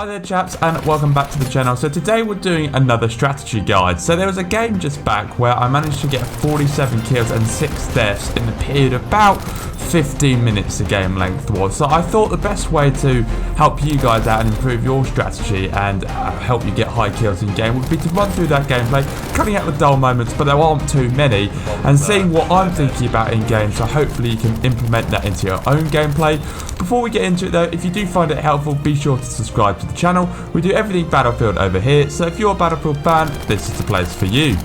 Hi there chaps, and welcome back to the channel. So today we're doing another strategy guide. So there was a game just back where I managed to get 47 kills and 6 deaths in the period of about 15 minutes the game length was. So I thought the best way to help you guys out and improve your strategy and help you get high kills in game would be to run through that gameplay, cutting out the dull moments, but there aren't too many, and seeing what I'm thinking about in game, so hopefully you can implement that into your own gameplay. Before we get into it though, if you do find it helpful, be sure to subscribe to the channel. We do everything Battlefield over here, so if you're a Battlefield fan, this is the place for you.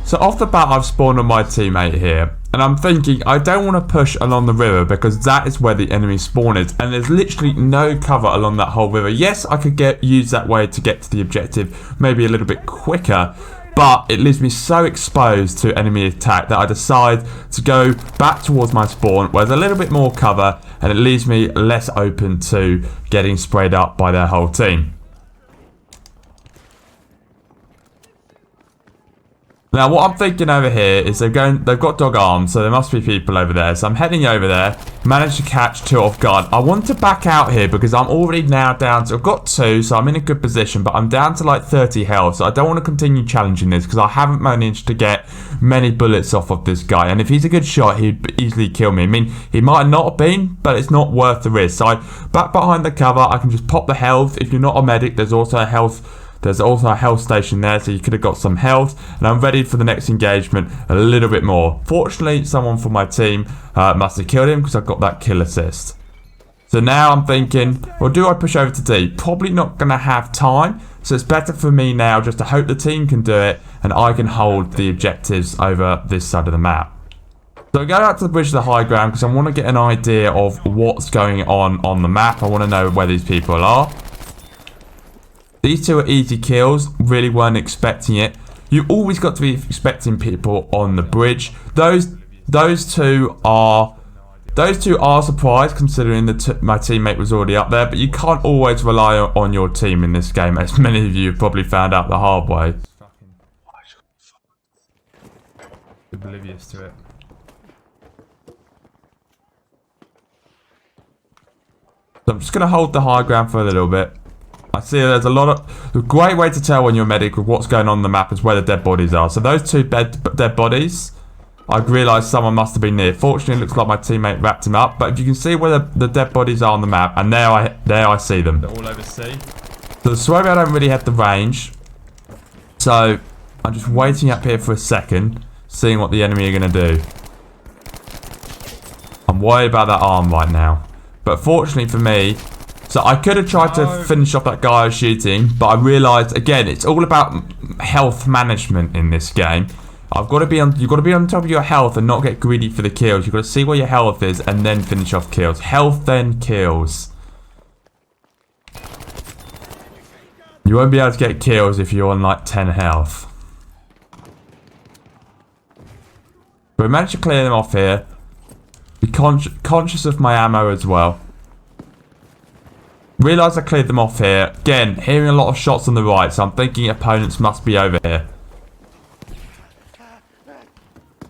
So off the bat, I've spawned on my teammate here, and I'm thinking I don't want to push along the river because that is where the enemy spawn is, and there's literally no cover along that whole river. Yes, I could use that way to get to the objective maybe a little bit quicker, but it leaves me so exposed to enemy attack that I decide to go back towards my spawn where there's a little bit more cover, and it leaves me less open to getting sprayed up by their whole team. Now what I'm thinking over here is they've got dog arms, so there must be people over there. So I'm heading over there, managed to catch 2 off guard. I want to back out here because I'm already now down to, I've got 2, so I'm in a good position, but I'm down to like 30 health. So I don't want to continue challenging this because I haven't managed to get many bullets off of this guy. And if he's a good shot, he'd easily kill me. I mean, he might not have been, but it's not worth the risk. So I back behind the cover, I can just pop the health. If you're not a medic, there's also a health station there, so you could have got some health, and I'm ready for the next engagement a little bit more. Fortunately, someone from my team must have killed him because I've got that kill assist. So now I'm thinking, well, do I push over to D? Probably not going to have time, so it's better for me now just to hope the team can do it and I can hold the objectives over this side of the map. So I go out to the bridge of the high ground because I want to get an idea of what's going on the map. I want to know where these people are. These 2 are easy kills, really weren't expecting it. You always got to be expecting people on the bridge. Those two are surprised considering my teammate was already up there, but you can't always rely on your team in this game, as many of you have probably found out the hard way. Oblivious to it. So I'm just going to hold the high ground for a little bit. I see there's a great way to tell when you're a medic with what's going on the map is where the dead bodies are. So those 2 dead bodies, I've realised someone must have been near. Fortunately, it looks like my teammate wrapped him up. But if you can see where the dead bodies are on the map, and there I see them. They're all over C. So the Swabby, I don't really have the range. So I'm just waiting up here for a second, seeing what the enemy are going to do. I'm worried about that arm right now. But fortunately for me, so I could have tried to finish off that guy I was shooting, but I realised, again, it's all about health management in this game. You've got to be on top of your health and not get greedy for the kills. You've got to see where your health is and then finish off kills. Health, then kills. You won't be able to get kills if you're on like 10 health. But we managed to clear them off here. Be conscious of my ammo as well. Realise I cleared them off here. Again, hearing a lot of shots on the right, so I'm thinking opponents must be over here.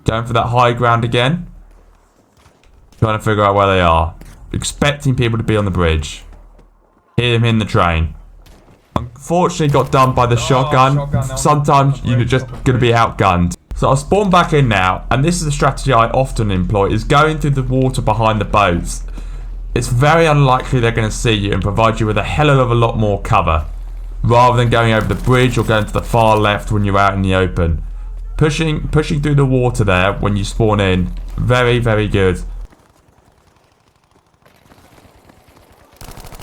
Going for that high ground again. Trying to figure out where they are. Expecting people to be on the bridge. Hear them in the train. Unfortunately got done by the shotgun. Sometimes you're just going to be outgunned. So I'll spawn back in now, and this is a strategy I often employ, is going through the water behind the boats. It's very unlikely they're going to see you and provide you with a hell of a lot more cover, rather than going over the bridge or going to the far left when you're out in the open. Pushing through the water there when you spawn in, very, very good.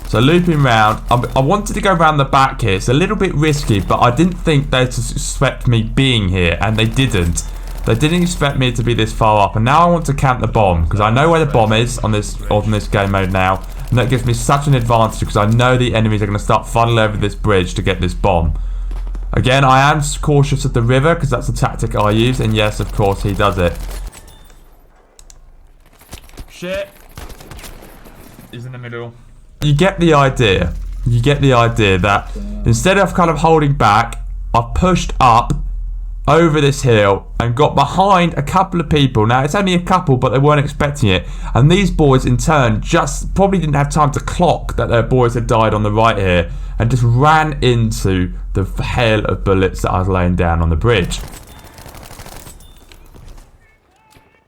So looping round, I wanted to go around the back here. It's a little bit risky, but I didn't think they'd suspect me being here, and they didn't. They didn't expect me to be this far up, and now I want to camp the bomb because I know where the bomb is on this game mode now, and that gives me such an advantage because I know the enemies are going to start funneling over this bridge to get this bomb. Again, I am cautious of the river because that's the tactic I use, and yes, of course, he does it. Shit. He's in the middle. You get the idea. You get the idea that instead of kind of holding back, I've pushed up over this hill and got behind a couple of people. Now, it's only a couple, but they weren't expecting it. And these boys, in turn, just probably didn't have time to clock that their boys had died on the right here and just ran into the hail of bullets that I was laying down on the bridge.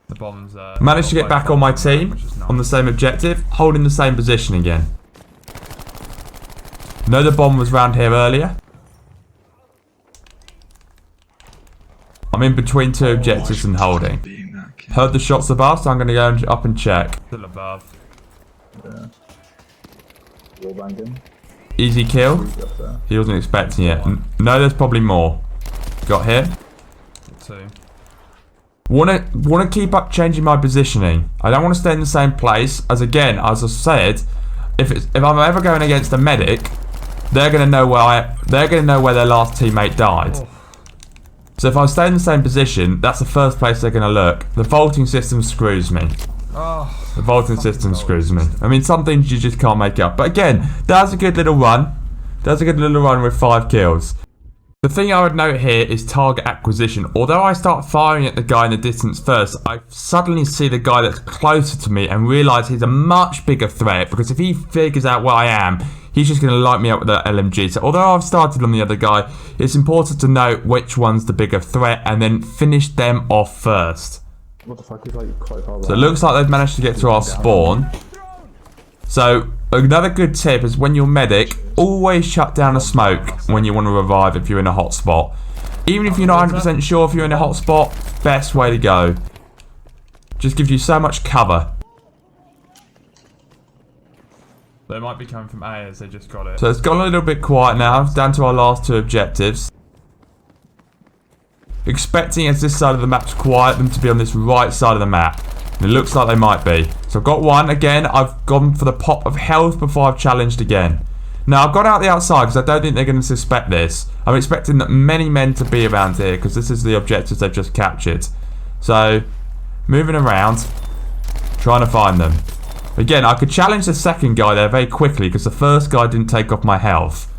The bombs, managed to get back on my team on the same objective, holding the same position again. Know the bomb was round here earlier. I'm in between two objectives and holding. Heard the shots above, so I'm going to go up and check. Still above. Yeah. Wallbanging. Easy kill. He wasn't expecting it. No, there's probably more. Got hit. Two. Want to keep up changing my positioning. I don't want to stay in the same place. As again, as I said, if I'm ever going against a medic, they're going to know where their last teammate died. Oh. So if I stay in the same position, that's the first place they're going to look. The vaulting system screws me. Oh, The vaulting system screws me. I mean, some things you just can't make up. But again, that's a good little run. That's a good little run with 5 kills. The thing I would note here is target acquisition. Although I start firing at the guy in the distance first, I suddenly see the guy that's closer to me and realise he's a much bigger threat, because if he figures out where I am, he's just going to light me up with that LMG. So although I've started on the other guy, it's important to know which one's the bigger threat and then finish them off first. What the fuck is like quite far So it looks like they've managed to get to our spawn. So another good tip is when you're medic, always shut down a smoke when you want to revive if you're in a hot spot. Even if you're not 100% sure if you're in a hot spot, best way to go. Just gives you so much cover. they might be coming from A as they just got it. So it's gone a little bit quiet now, down to our last 2 objectives. Expecting as this side of the map's quiet, them to be on this right side of the map. And it looks like they might be. So I've got one. Again, I've gone for the pop of health before I've challenged again. Now, I've gone out the outside because I don't think they're going to suspect this. I'm expecting that many men to be around here because this is the objectives they've just captured. So, moving around, trying to find them. Again, I could challenge the second guy there very quickly because the first guy didn't take off my health.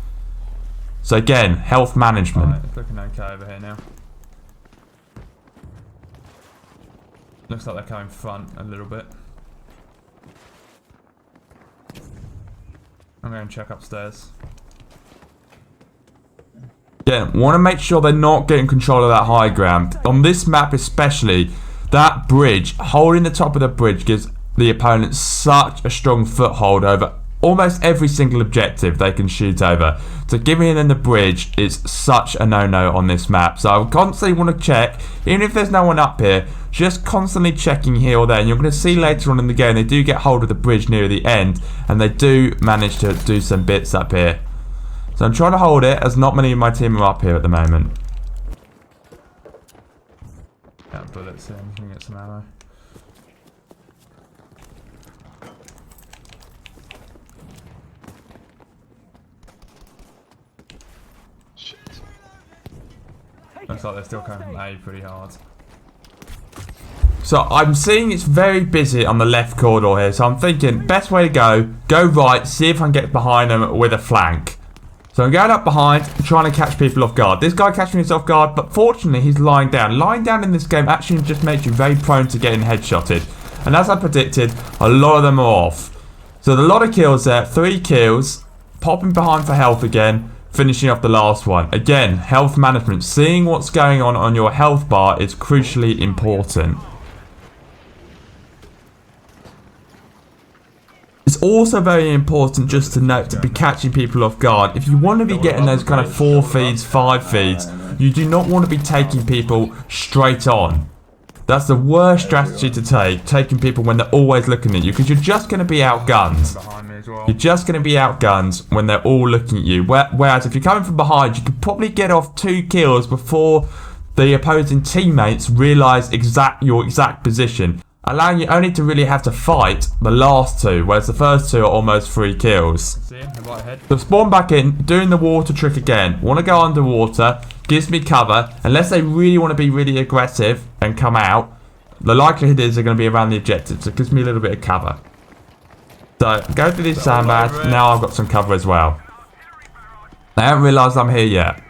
So again, health management. Right, it's looking okay over here now. Looks like they're coming front a little bit. I'm going to check upstairs. Again, want to make sure they're not getting control of that high ground. On this map especially, that bridge, holding the top of the bridge gives the opponent such a strong foothold over almost every single objective they can shoot over. So giving them the bridge is such a no-no on this map. So I constantly want to check, even if there's no one up here, just constantly checking here or there. And you're going to see later on in the game, they do get hold of the bridge near the end, and they do manage to do some bits up here. So I'm trying to hold it, as not many of my team are up here at the moment. Got bullets in, we can get some ammo. Looks like they're still coming from A pretty hard. So I'm seeing it's very busy on the left corridor here. So I'm thinking, best way to go right, see if I can get behind them with a flank. So I'm going up behind, trying to catch people off guard. This guy catching us off guard, but fortunately he's lying down. Lying down in this game actually just makes you very prone to getting headshotted. And as I predicted, a lot of them are off. So a lot of kills there, 3 kills, popping behind for health again. Finishing off the last one. Again, health management. Seeing what's going on your health bar is crucially important. It's also very important just to note to be catching people off guard. If you want to be getting those kind of 4 feeds, 5 feeds, you do not want to be taking people straight on. That's the worst strategy to take, taking people when they're always looking at you, because you're just going to be outgunned. You're just going to be outgunned when they're all looking at you. Whereas if you're coming from behind, you could probably get off 2 kills before the opposing teammates realise your exact position, allowing you only to really have to fight the last 2, whereas the first 2 are almost 3 kills. See him, right ahead. So spawn back in, doing the water trick again. Want to go underwater, gives me cover. Unless they really want to be really aggressive and come out, the likelihood is they're going to be around the objective, so it gives me a little bit of cover. So, go through these sandbags, now I've got some cover as well. They haven't realised I'm here yet.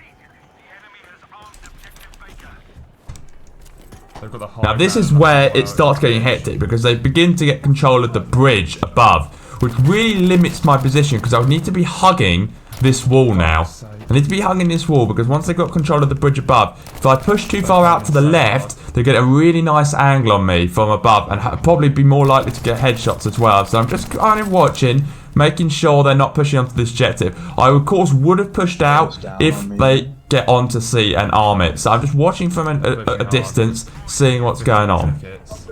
They've got the high Now this ground is where as well. it starts getting hectic because they begin to get control of the bridge above, which really limits my position because I would need to be hugging this wall now. I need to be hugging this wall because once they've got control of the bridge above, if I push too far out to the left, they get a really nice angle on me from above and probably be more likely to get headshots as well. So I'm just kind of watching, making sure they're not pushing onto this objective. I of course would have pushed out if they get onto C and arm it. So I'm just watching from a distance, seeing what's going on. Tickets.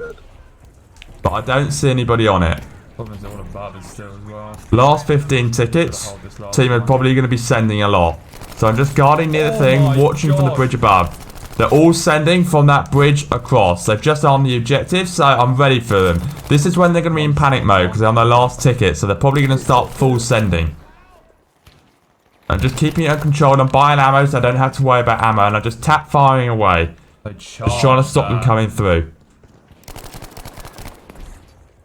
But I don't see anybody on it. Problem is they're all above us still as well. Last 15 tickets, Hold this last team are one. probably going to be sending a lot. So I'm just guarding near the thing, my watching from the God. bridge above. They're all sending from that bridge across. They've just armed the objective, so I'm ready for them. This is when they're going to be in panic mode because they're on their last ticket, so they're probably going to start full sending. I'm just keeping it under control. I'm buying ammo, so I don't have to worry about ammo, and I just tap firing away. Just trying to stop them coming through.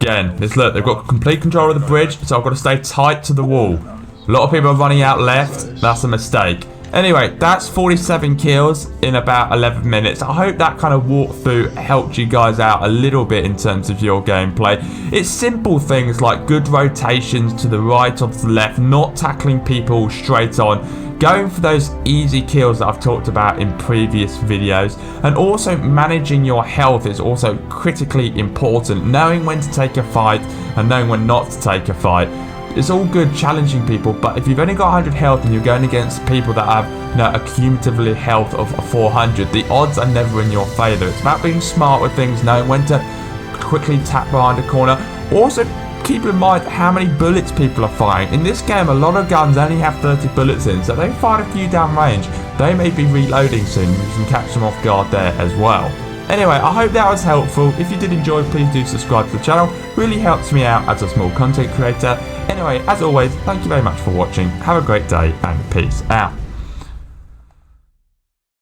Again, look, they've got complete control of the bridge, so I've got to stay tight to the wall. A lot of people are running out left. That's a mistake. Anyway, that's 47 kills in about 11 minutes. I hope that kind of walkthrough helped you guys out a little bit in terms of your gameplay. It's simple things like good rotations to the right or to the left, not tackling people straight on, going for those easy kills that I've talked about in previous videos, and also managing your health is also critically important. Knowing when to take a fight and knowing when not to take a fight. It's all good challenging people, but if you've only got 100 health and you're going against people that have, you know, a cumulatively health of 400, the odds are never in your favour. It's about being smart with things, knowing when to quickly tap behind a corner. Also, keep in mind how many bullets people are firing. In this game, a lot of guns only have 30 bullets in, so they fire a few down range. They may be reloading soon, you can catch them off guard there as well. Anyway, I hope that was helpful. If you did enjoy, please do subscribe to the channel. Really helps me out as a small content creator. Anyway, as always, thank you very much for watching. Have a great day and peace out.